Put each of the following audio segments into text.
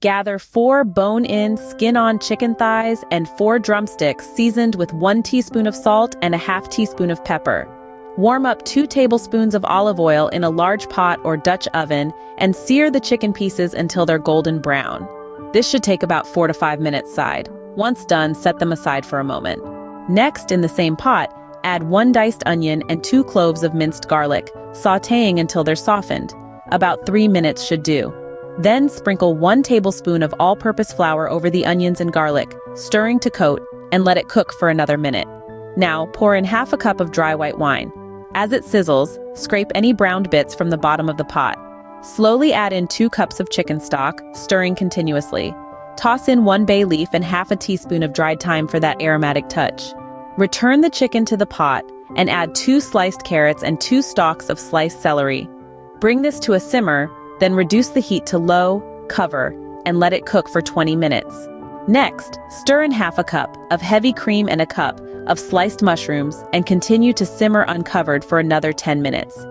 Gather 4 bone-in, skin-on chicken thighs and 4 drumsticks seasoned with 1 teaspoon of salt and a half teaspoon of pepper. Warm up 2 tablespoons of olive oil in a large pot or Dutch oven and sear the chicken pieces until they're golden brown. This should take about 4 to 5 minutes side. Once done, set them aside for a moment. Next, in the same pot, add 1 diced onion and 2 cloves of minced garlic, sautéing until they're softened. About 3 minutes should do. Then sprinkle 1 tablespoon of all-purpose flour over the onions and garlic, stirring to coat, and let it cook for another minute. Now, pour in half a cup of dry white wine. As it sizzles, scrape any browned bits from the bottom of the pot. Slowly add in 2 cups of chicken stock, stirring continuously. Toss in 1 bay leaf and half a teaspoon of dried thyme for that aromatic touch. Return the chicken to the pot and add 2 sliced carrots and 2 stalks of sliced celery. Bring this to a simmer, then reduce the heat to low, cover, and let it cook for 20 minutes. Next, stir in half a cup of heavy cream and a cup of sliced mushrooms and continue to simmer uncovered for another 10 minutes.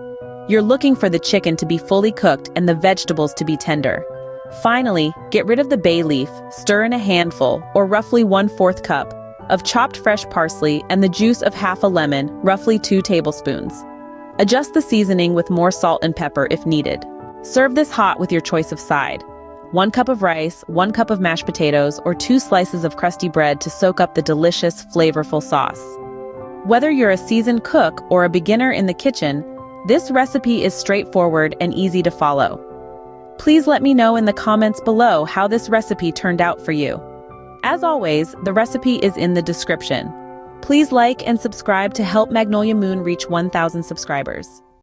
You're looking for the chicken to be fully cooked and the vegetables to be tender. Finally, get rid of the bay leaf, stir in a handful, or roughly 1/4 cup, of chopped fresh parsley and the juice of half a lemon, roughly 2 tablespoons. Adjust the seasoning with more salt and pepper if needed. Serve this hot with your choice of side. 1 cup of rice, 1 cup of mashed potatoes, or 2 slices of crusty bread to soak up the delicious, flavorful sauce. Whether you're a seasoned cook or a beginner in the kitchen, this recipe is straightforward and easy to follow. Please let me know in the comments below how this recipe turned out for you. As always, the recipe is in the description. Please like and subscribe to help Magnolia Moon reach 1,000 subscribers.